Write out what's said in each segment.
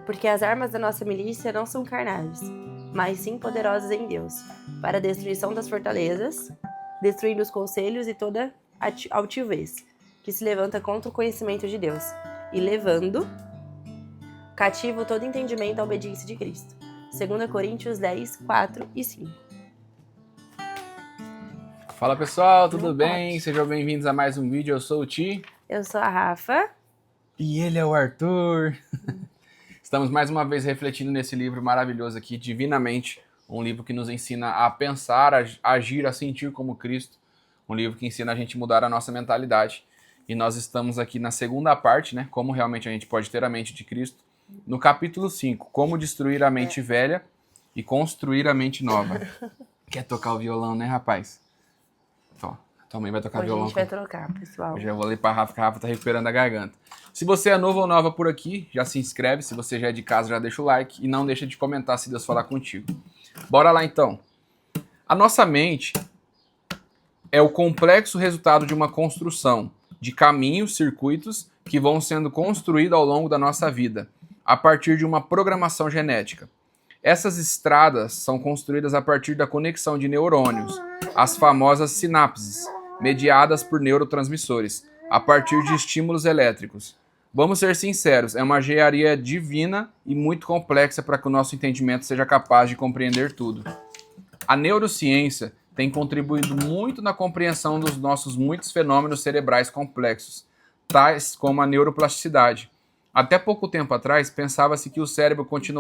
Porque as armas da nossa milícia não são carnais, mas sim poderosas em Deus, para a destruição das fortalezas, destruindo os conselhos e toda altivez que se levanta contra o conhecimento de Deus, e levando cativo todo entendimento à obediência de Cristo. 2 Coríntios 10, 4 e 5. Fala pessoal, tudo bem? Sejam bem-vindos a mais um vídeo, eu sou o Ti. Eu sou a Rafa. E ele é o Arthur. Estamos mais uma vez refletindo nesse livro maravilhoso aqui, Divinamente, um livro que nos ensina a pensar, a agir, a sentir como Cristo, um livro que ensina a gente a mudar a nossa mentalidade. E nós estamos aqui na segunda parte, né? Como realmente a gente pode ter a mente de Cristo, no capítulo 5, como destruir a mente velha e construir a mente nova. Quer tocar o violão, né, rapaz? Ó, tua mãe vai tocar Hoje violão. a gente vai trocar, pessoal. Eu já vou ler pra Rafa, que a Rafa tá recuperando a garganta. Se você é novo ou nova por aqui, já se inscreve. Se você já é de casa, já deixa o like. E não deixa de comentar se Deus falar contigo. Bora lá, então. A nossa mente é o complexo resultado de uma construção de caminhos, circuitos, que vão sendo construídos ao longo da nossa vida, a partir de uma programação genética. Essas estradas são construídas a partir da conexão de neurônios, as famosas sinapses, mediadas por neurotransmissores, a partir de estímulos elétricos. Vamos ser sinceros, é uma engenharia divina e muito complexa para que o nosso entendimento seja capaz de compreender tudo. A neurociência tem contribuído muito na compreensão dos nossos muitos fenômenos cerebrais complexos, tais como a neuroplasticidade. Até pouco tempo atrás, pensava-se que o cérebro continha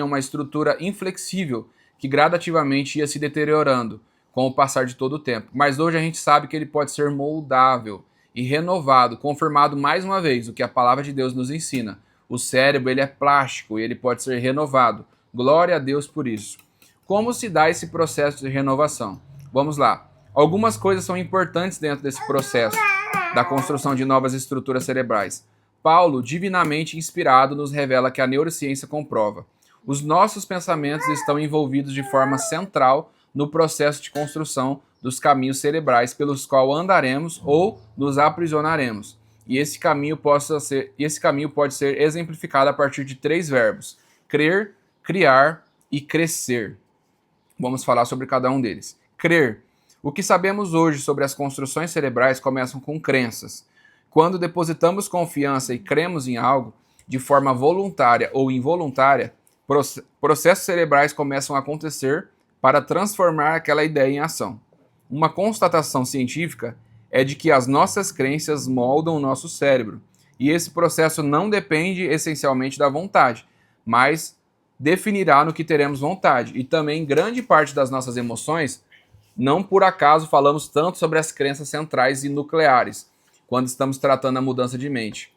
uma estrutura inflexível que gradativamente ia se deteriorando com o passar de todo o tempo. Mas hoje a gente sabe que ele pode ser moldável e renovado, confirmado mais uma vez o que a palavra de Deus nos ensina. O cérebro ele é plástico e ele pode ser renovado. Glória a Deus por isso. Como se dá esse processo de renovação? Vamos lá. Algumas coisas são importantes dentro desse processo da construção de novas estruturas cerebrais. Paulo, divinamente inspirado, nos revela que a neurociência comprova. Os nossos pensamentos estão envolvidos de forma central no processo de construção dos caminhos cerebrais pelos quais andaremos ou nos aprisionaremos. E esse caminho pode ser exemplificado a partir de 3 verbos: crer, criar e crescer. Vamos falar sobre cada um deles. Crer. O que sabemos hoje sobre as construções cerebrais começam com crenças. Quando depositamos confiança e cremos em algo, de forma voluntária ou involuntária, processos cerebrais começam a acontecer para transformar aquela ideia em ação. Uma constatação científica é de que as nossas crenças moldam o nosso cérebro, e esse processo não depende essencialmente da vontade, mas definirá no que teremos vontade. E também grande parte das nossas emoções, não por acaso falamos tanto sobre as crenças centrais e nucleares, quando estamos tratando a mudança de mente.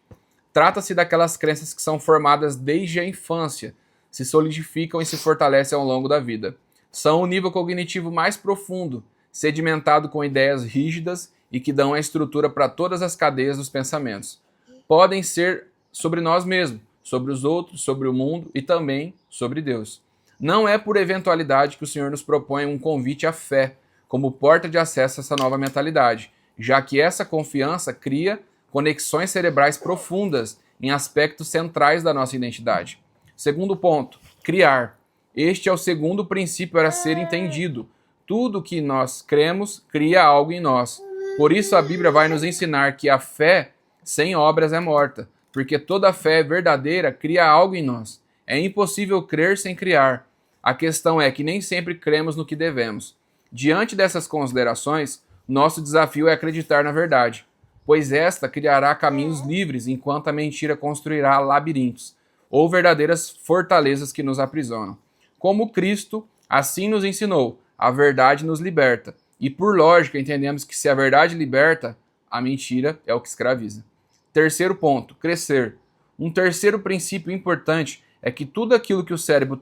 Trata-se daquelas crenças que são formadas desde a infância, se solidificam e se fortalecem ao longo da vida. São o nível cognitivo mais profundo, sedimentado com ideias rígidas e que dão a estrutura para todas as cadeias dos pensamentos. Podem ser sobre nós mesmos, sobre os outros, sobre o mundo e também sobre Deus. Não é por eventualidade que o Senhor nos propõe um convite à fé, como porta de acesso a essa nova mentalidade, já que essa confiança cria conexões cerebrais profundas em aspectos centrais da nossa identidade. Segundo ponto, criar. Este é o segundo princípio a ser entendido. Tudo que nós cremos cria algo em nós. Por isso a Bíblia vai nos ensinar que a fé sem obras é morta, porque toda fé verdadeira cria algo em nós. É impossível crer sem criar. A questão é que nem sempre cremos no que devemos. Diante dessas considerações, nosso desafio é acreditar na verdade, pois esta criará caminhos livres enquanto a mentira construirá labirintos, ou verdadeiras fortalezas que nos aprisionam. Como Cristo assim nos ensinou, a verdade nos liberta. E por lógica entendemos que se a verdade liberta, a mentira é o que escraviza. Terceiro ponto, crescer. Um terceiro princípio importante é que tudo aquilo que o cérebro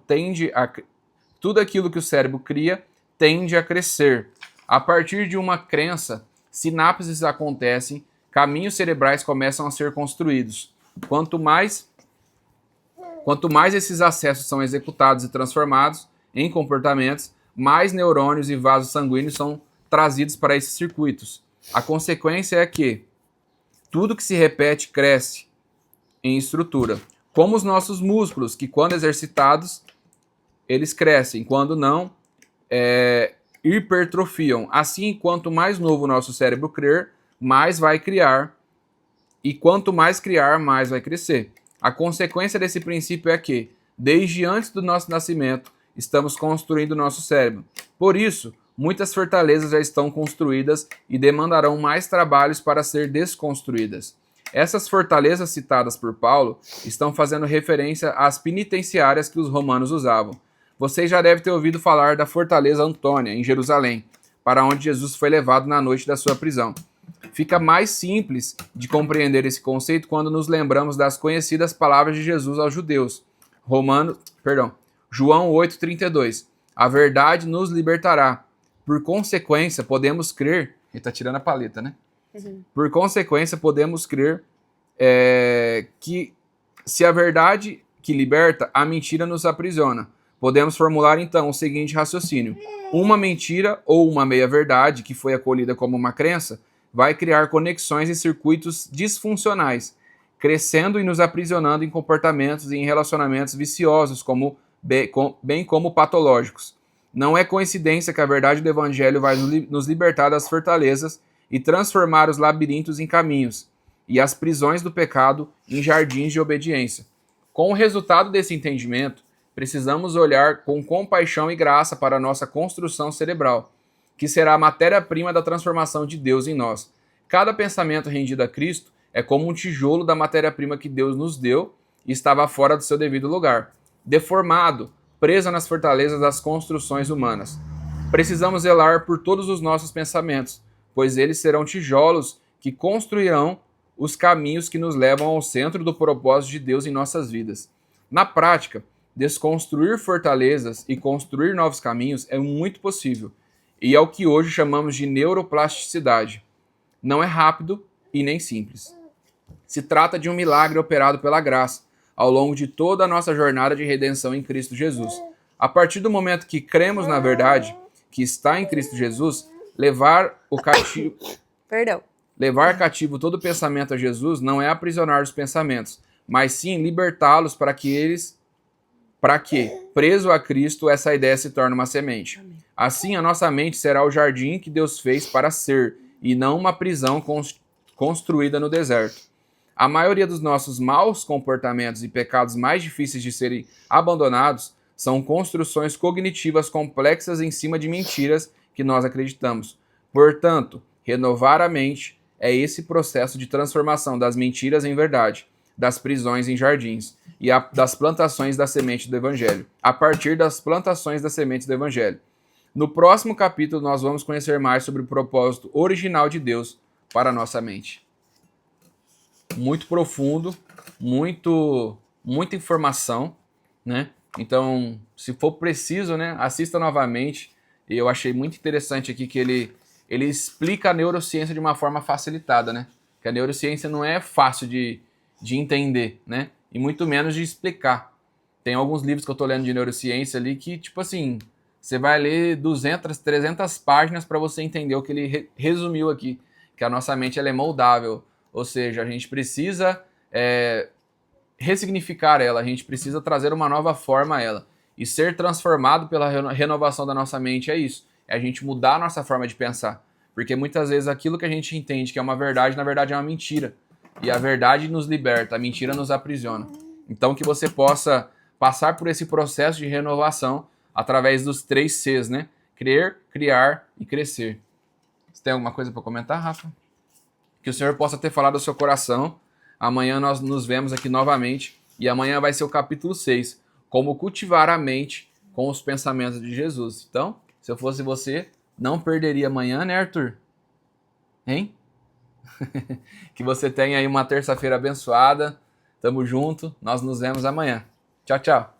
cria tende a crescer. A partir de uma crença, sinapses acontecem, caminhos cerebrais começam a ser construídos. Quanto mais esses acessos são executados e transformados em comportamentos, mais neurônios e vasos sanguíneos são trazidos para esses circuitos. A consequência é que tudo que se repete cresce. em estrutura, como os nossos músculos, que quando exercitados, eles crescem, quando não, hipertrofiam. Assim, quanto mais novo o nosso cérebro crer, mais vai criar, e quanto mais criar, mais vai crescer. A consequência desse princípio é que, desde antes do nosso nascimento, estamos construindo o nosso cérebro. Por isso, muitas fortalezas já estão construídas e demandarão mais trabalhos para ser desconstruídas. Essas fortalezas citadas por Paulo estão fazendo referência às penitenciárias que os romanos usavam. Vocês já devem ter ouvido falar da fortaleza Antônia, em Jerusalém, para onde Jesus foi levado na noite da sua prisão. Fica mais simples de compreender esse conceito quando nos lembramos das conhecidas palavras de Jesus aos judeus. João 8,32. A verdade nos libertará. Por consequência, podemos crer... Ele está tirando a paleta, né? Uhum. Por consequência, podemos crer que se a verdade que liberta, a mentira nos aprisiona. Podemos formular, então, o seguinte raciocínio. Uma mentira ou uma meia-verdade, que foi acolhida como uma crença, vai criar conexões e circuitos disfuncionais, crescendo e nos aprisionando em comportamentos e em relacionamentos viciosos, bem como patológicos. Não é coincidência que a verdade do Evangelho vai nos libertar das fortalezas e transformar os labirintos em caminhos, e as prisões do pecado em jardins de obediência. Com o resultado desse entendimento, precisamos olhar com compaixão e graça para a nossa construção cerebral, que será a matéria-prima da transformação de Deus em nós. Cada pensamento rendido a Cristo é como um tijolo da matéria-prima que Deus nos deu e estava fora do seu devido lugar, deformado, preso nas fortalezas das construções humanas. Precisamos zelar por todos os nossos pensamentos, pois eles serão tijolos que construirão os caminhos que nos levam ao centro do propósito de Deus em nossas vidas. Na prática, desconstruir fortalezas e construir novos caminhos é muito possível, e é o que hoje chamamos de neuroplasticidade. Não é rápido e nem simples. Se trata de um milagre operado pela graça, ao longo de toda a nossa jornada de redenção em Cristo Jesus. A partir do momento que cremos na verdade, que está em Cristo Jesus, levar cativo todo pensamento a Jesus não é aprisionar os pensamentos, mas sim libertá-los para que, preso a Cristo, essa ideia se torne uma semente. Assim, a nossa mente será o jardim que Deus fez para ser, e não uma prisão construída no deserto. A maioria dos nossos maus comportamentos e pecados mais difíceis de serem abandonados são construções cognitivas complexas em cima de mentiras que nós acreditamos. Portanto, renovar a mente é esse processo de transformação das mentiras em verdade, das prisões em jardins e das plantações da semente do Evangelho, a partir das plantações das sementes do Evangelho. No próximo capítulo, nós vamos conhecer mais sobre o propósito original de Deus para a nossa mente. Muito profundo, muita informação, né? Então, se for preciso, né, assista novamente. Eu achei muito interessante aqui que ele explica a neurociência de uma forma facilitada, né? Que a neurociência não é fácil de entender, né? E muito menos de explicar. Tem alguns livros que eu tô lendo de neurociência ali que, tipo assim, você vai ler 200, 300 páginas para você entender o que ele resumiu aqui, que a nossa mente ela é moldável, ou seja, a gente precisa ressignificar ela, a gente precisa trazer uma nova forma a ela. E ser transformado pela renovação da nossa mente é isso, é a gente mudar a nossa forma de pensar. Porque muitas vezes aquilo que a gente entende que é uma verdade, na verdade é uma mentira. E a verdade nos liberta, a mentira nos aprisiona. Então que você possa passar por esse processo de renovação através dos 3 Cs, né? Crer, criar e crescer. Você tem alguma coisa para comentar, Rafa? Que o Senhor possa ter falado ao seu coração. Amanhã nós nos vemos aqui novamente. E amanhã vai ser o capítulo 6. Como cultivar a mente com os pensamentos de Jesus. Então, se eu fosse você, não perderia amanhã, né, Arthur? Hein? Que você tenha aí uma terça-feira abençoada. Tamo junto. Nós nos vemos amanhã. Tchau, tchau.